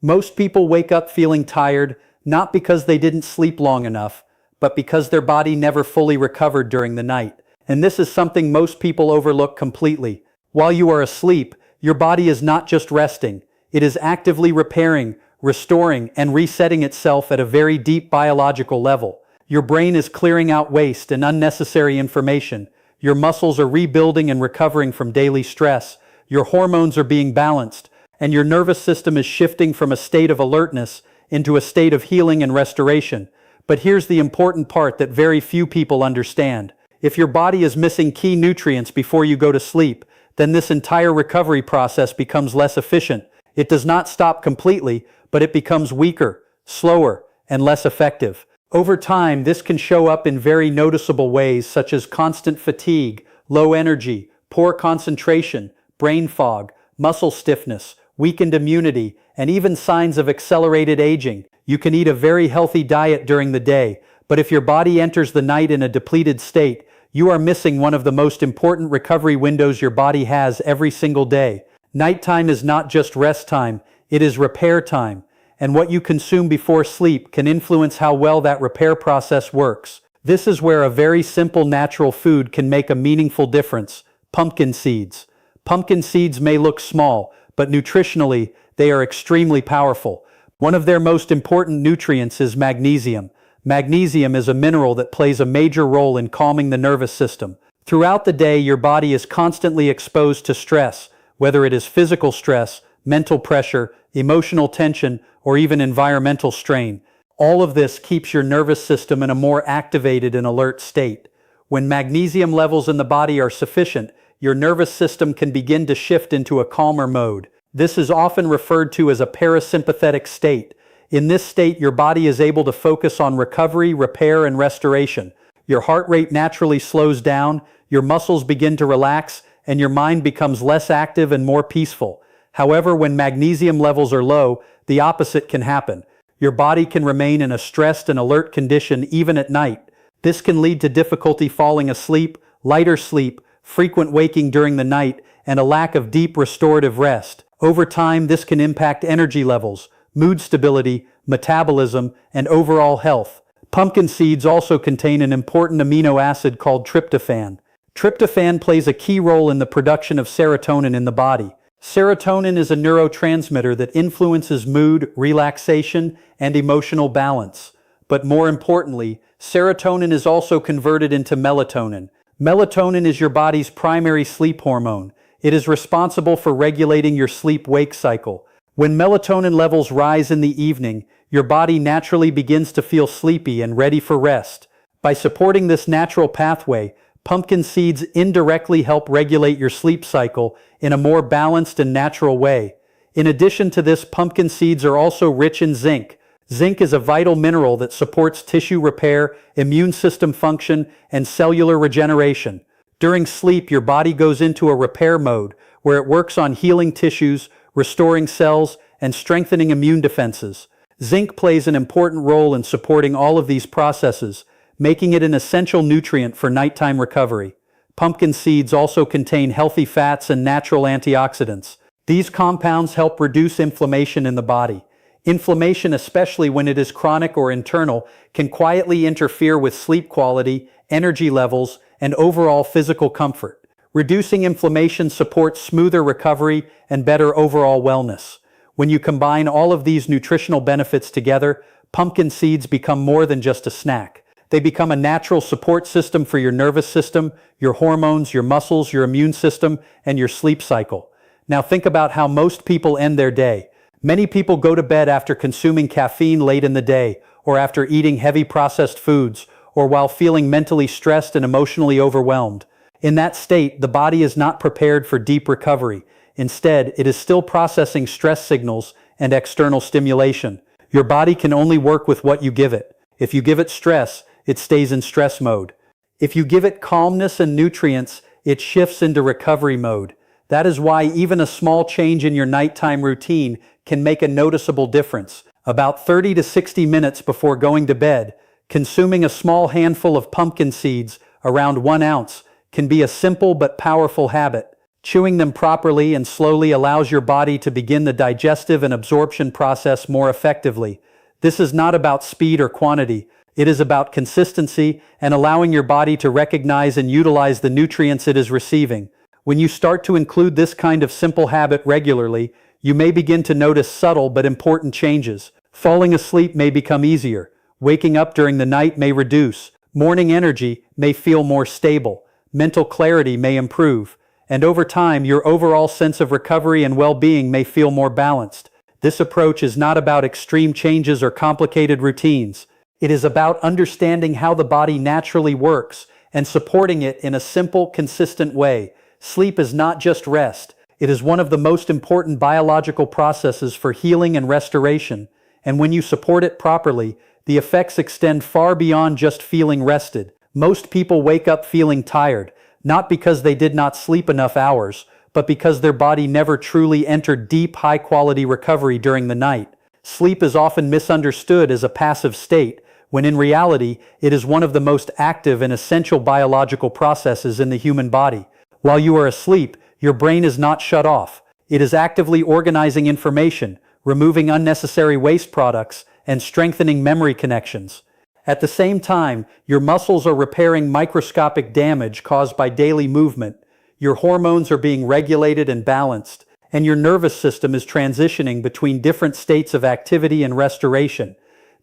Most people wake up feeling tired, not because they didn't sleep long enough, but because their body never fully recovered during the night. And this is something most people overlook completely. While you are asleep, your body is not just resting, it is actively repairing, restoring, and resetting itself at a very deep biological level. Your brain is clearing out waste and unnecessary information. Your muscles are rebuilding and recovering from daily stress. Your hormones are being balanced, and your nervous system is shifting from a state of alertness into a state of healing and restoration. But here's the important part that very few people understand. If your body is missing key nutrients before you go to sleep, then this entire recovery process becomes less efficient. It does not stop completely, but it becomes weaker, slower, and less effective. Over time, this can show up in very noticeable ways such as constant fatigue, low energy, poor concentration, brain fog, muscle stiffness, weakened immunity, and even signs of accelerated aging. You can eat a very healthy diet during the day, but if your body enters the night in a depleted state, you are missing one of the most important recovery windows your body has every single day. Nighttime is not just rest time, it is repair time, and what you consume before sleep can influence how well that repair process works. This is where a very simple natural food can make a meaningful difference: pumpkin seeds. Pumpkin seeds may look small, but nutritionally, they are extremely powerful. One of their most important nutrients is magnesium. Magnesium is a mineral that plays a major role in calming the nervous system. Throughout the day, your body is constantly exposed to stress, whether it is physical stress, mental pressure, emotional tension, or even environmental strain. All of this keeps your nervous system in a more activated and alert state. When magnesium levels in the body are sufficient, your nervous system can begin to shift into a calmer mode. This is often referred to as a parasympathetic state. In this state, your body is able to focus on recovery, repair, and restoration. Your heart rate naturally slows down, your muscles begin to relax, and your mind becomes less active and more peaceful. However, when magnesium levels are low, the opposite can happen. Your body can remain in a stressed and alert condition even at night. This can lead to difficulty falling asleep, lighter sleep, frequent waking during the night, and a lack of deep restorative rest. Over time, this can impact energy levels, mood stability, metabolism, and overall health. Pumpkin seeds also contain an important amino acid called tryptophan. Tryptophan plays a key role in the production of serotonin in the body. Serotonin is a neurotransmitter that influences mood, relaxation, and emotional balance. But more importantly, serotonin is also converted into melatonin. Melatonin is your body's primary sleep hormone. It is responsible for regulating your sleep-wake cycle. When melatonin levels rise in the evening, your body naturally begins to feel sleepy and ready for rest. By supporting this natural pathway, pumpkin seeds indirectly help regulate your sleep cycle in a more balanced and natural way. In addition to this, pumpkin seeds are also rich in zinc. Zinc is a vital mineral that supports tissue repair, immune system function, and cellular regeneration. During sleep, your body goes into a repair mode where it works on healing tissues, restoring cells, and strengthening immune defenses. Zinc plays an important role in supporting all of these processes, making it an essential nutrient for nighttime recovery. Pumpkin seeds also contain healthy fats and natural antioxidants. These compounds help reduce inflammation in the body. Inflammation, especially when it is chronic or internal, can quietly interfere with sleep quality, energy levels, and overall physical comfort. Reducing inflammation supports smoother recovery and better overall wellness. When you combine all of these nutritional benefits together, pumpkin seeds become more than just a snack. They become a natural support system for your nervous system, your hormones, your muscles, your immune system, and your sleep cycle. Now think about how most people end their day. Many people go to bed after consuming caffeine late in the day, or after eating heavy processed foods, or while feeling mentally stressed and emotionally overwhelmed. In that state, the body is not prepared for deep recovery. Instead, it is still processing stress signals and external stimulation. Your body can only work with what you give it. If you give it stress, it stays in stress mode. If you give it calmness and nutrients, it shifts into recovery mode. That is why even a small change in your nighttime routine can make a noticeable difference. About 30 to 60 minutes before going to bed, consuming a small handful of pumpkin seeds, around 1 ounce, can be a simple but powerful habit. Chewing them properly and slowly allows your body to begin the digestive and absorption process more effectively. This is not about speed or quantity. It is about consistency and allowing your body to recognize and utilize the nutrients it is receiving. When you start to include this kind of simple habit regularly, you may begin to notice subtle but important changes. Falling asleep may become easier. Waking up during the night may reduce. Morning energy may feel more stable. Mental clarity may improve. And over time, your overall sense of recovery and well-being may feel more balanced. This approach is not about extreme changes or complicated routines. It is about understanding how the body naturally works and supporting it in a simple, consistent way. Sleep is not just rest. It is one of the most important biological processes for healing and restoration. And when you support it properly, the effects extend far beyond just feeling rested. Most people wake up feeling tired, not because they did not sleep enough hours, but because their body never truly entered deep, high-quality recovery during the night. Sleep is often misunderstood as a passive state, when in reality, it is one of the most active and essential biological processes in the human body. While you are asleep, your brain is not shut off. It is actively organizing information, removing unnecessary waste products, and strengthening memory connections. At the same time, your muscles are repairing microscopic damage caused by daily movement, your hormones are being regulated and balanced, and your nervous system is transitioning between different states of activity and restoration.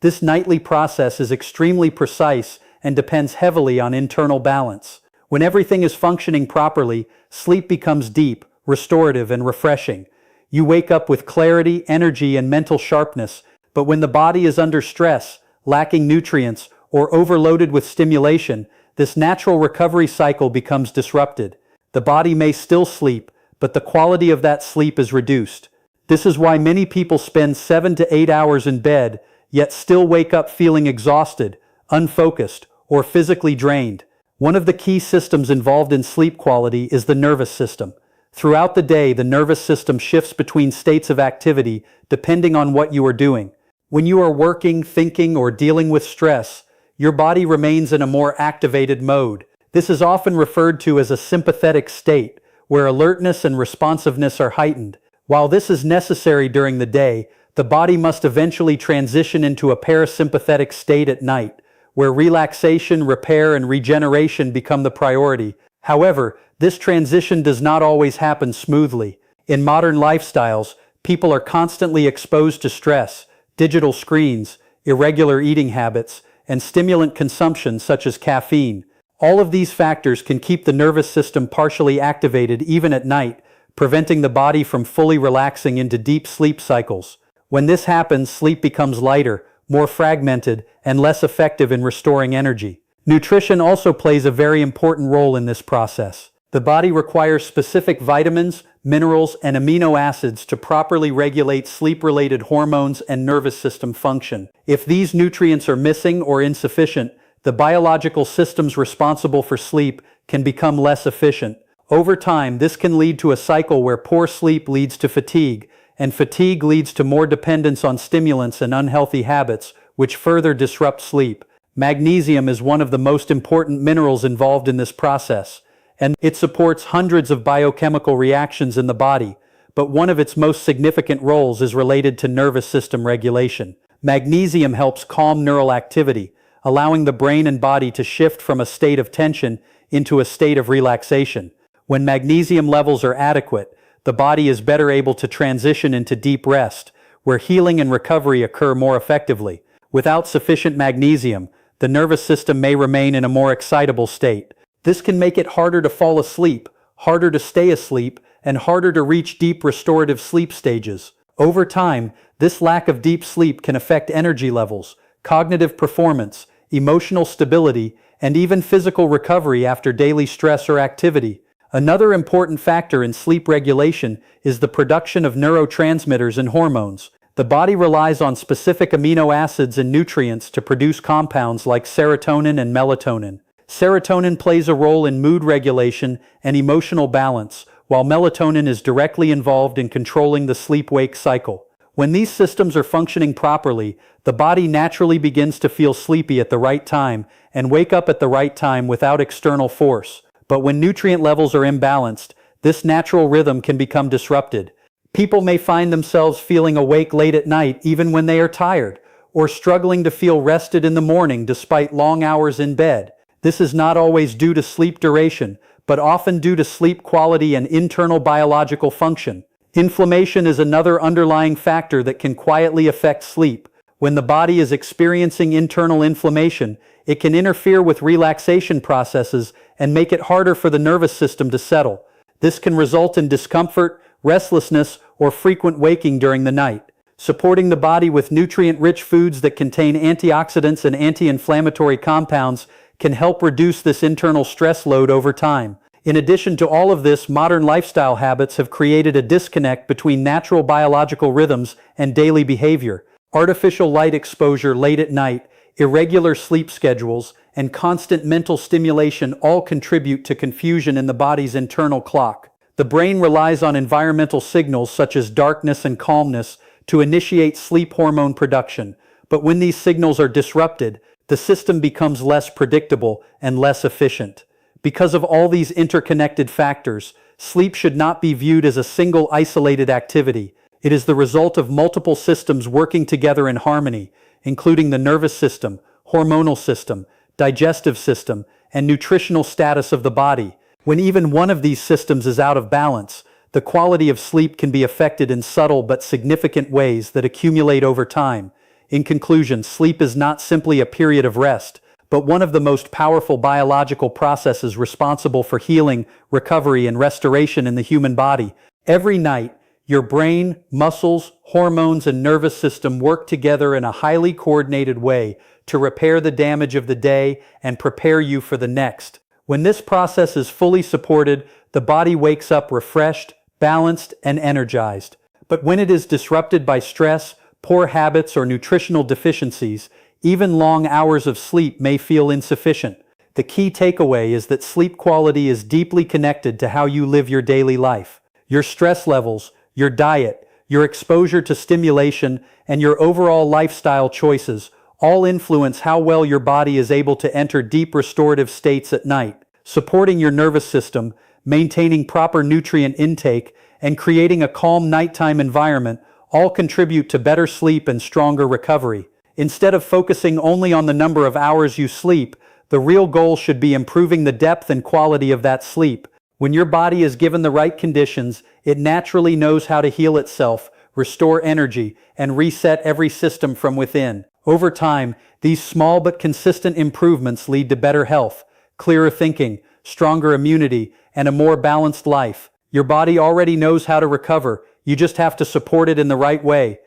This nightly process is extremely precise and depends heavily on internal balance. When everything is functioning properly, sleep becomes deep, restorative, and refreshing. You wake up with clarity, energy, and mental sharpness, but when the body is under stress, lacking nutrients, or overloaded with stimulation, this natural recovery cycle becomes disrupted. The body may still sleep, but the quality of that sleep is reduced. This is why many people spend 7 to 8 hours in bed, yet still wake up feeling exhausted, unfocused, or physically drained. One of the key systems involved in sleep quality is the nervous system. Throughout the day, the nervous system shifts between states of activity depending on what you are doing. When you are working, thinking, or dealing with stress, your body remains in a more activated mode. This is often referred to as a sympathetic state, where alertness and responsiveness are heightened. While this is necessary during the day, the body must eventually transition into a parasympathetic state at night, where relaxation, repair, and regeneration become the priority. However, this transition does not always happen smoothly. In modern lifestyles, people are constantly exposed to stress, digital screens, irregular eating habits, and stimulant consumption such as caffeine. All of these factors can keep the nervous system partially activated even at night, preventing the body from fully relaxing into deep sleep cycles. When this happens, sleep becomes lighter, more fragmented, and less effective in restoring energy. Nutrition also plays a very important role in this process. The body requires specific vitamins, minerals, and amino acids to properly regulate sleep-related hormones and nervous system function. If these nutrients are missing or insufficient, the biological systems responsible for sleep can become less efficient. Over time, this can lead to a cycle where poor sleep leads to fatigue, and fatigue leads to more dependence on stimulants and unhealthy habits, which further disrupt sleep. Magnesium is one of the most important minerals involved in this process, and it supports hundreds of biochemical reactions in the body, but one of its most significant roles is related to nervous system regulation. Magnesium helps calm neural activity, allowing the brain and body to shift from a state of tension into a state of relaxation. When magnesium levels are adequate, the body is better able to transition into deep rest, where healing and recovery occur more effectively. Without sufficient magnesium, the nervous system may remain in a more excitable state. This can make it harder to fall asleep, harder to stay asleep, and harder to reach deep restorative sleep stages. Over time, this lack of deep sleep can affect energy levels, cognitive performance, emotional stability, and even physical recovery after daily stress or activity. Another important factor in sleep regulation is the production of neurotransmitters and hormones. The body relies on specific amino acids and nutrients to produce compounds like serotonin and melatonin. Serotonin plays a role in mood regulation and emotional balance, while melatonin is directly involved in controlling the sleep-wake cycle. When these systems are functioning properly, the body naturally begins to feel sleepy at the right time and wake up at the right time without external force. But when nutrient levels are imbalanced, this natural rhythm can become disrupted. People may find themselves feeling awake late at night even when they are tired, or struggling to feel rested in the morning despite long hours in bed. This is not always due to sleep duration, but often due to sleep quality and internal biological function. Inflammation is another underlying factor that can quietly affect sleep. When the body is experiencing internal inflammation, it can interfere with relaxation processes and make it harder for the nervous system to settle. This can result in discomfort, restlessness, or frequent waking during the night. Supporting the body with nutrient-rich foods that contain antioxidants and anti-inflammatory compounds can help reduce this internal stress load over time. In addition to all of this, modern lifestyle habits have created a disconnect between natural biological rhythms and daily behavior. Artificial light exposure late at night, irregular sleep schedules, and constant mental stimulation all contribute to confusion in the body's internal clock. The brain relies on environmental signals such as darkness and calmness to initiate sleep hormone production, but when these signals are disrupted, the system becomes less predictable and less efficient. Because of all these interconnected factors, sleep should not be viewed as a single isolated activity. It is the result of multiple systems working together in harmony, including the nervous system, hormonal system, digestive system, and nutritional status of the body. When even one of these systems is out of balance, the quality of sleep can be affected in subtle but significant ways that accumulate over time. In conclusion, sleep is not simply a period of rest, but one of the most powerful biological processes responsible for healing, recovery, and restoration in the human body. Every night, your brain, muscles, hormones, and nervous system work together in a highly coordinated way to repair the damage of the day and prepare you for the next. When this process is fully supported, the body wakes up refreshed, balanced, and energized. But when it is disrupted by stress, poor habits, or nutritional deficiencies, even long hours of sleep may feel insufficient. The key takeaway is that sleep quality is deeply connected to how you live your daily life. Your stress levels, your diet, your exposure to stimulation, and your overall lifestyle choices all influence how well your body is able to enter deep restorative states at night. Supporting your nervous system, maintaining proper nutrient intake, and creating a calm nighttime environment all contribute to better sleep and stronger recovery. Instead of focusing only on the number of hours you sleep, the real goal should be improving the depth and quality of that sleep. When your body is given the right conditions, it naturally knows how to heal itself, restore energy, and reset every system from within. Over time, these small but consistent improvements lead to better health, clearer thinking, stronger immunity, and a more balanced life. Your body already knows how to recover, you just have to support it in the right way.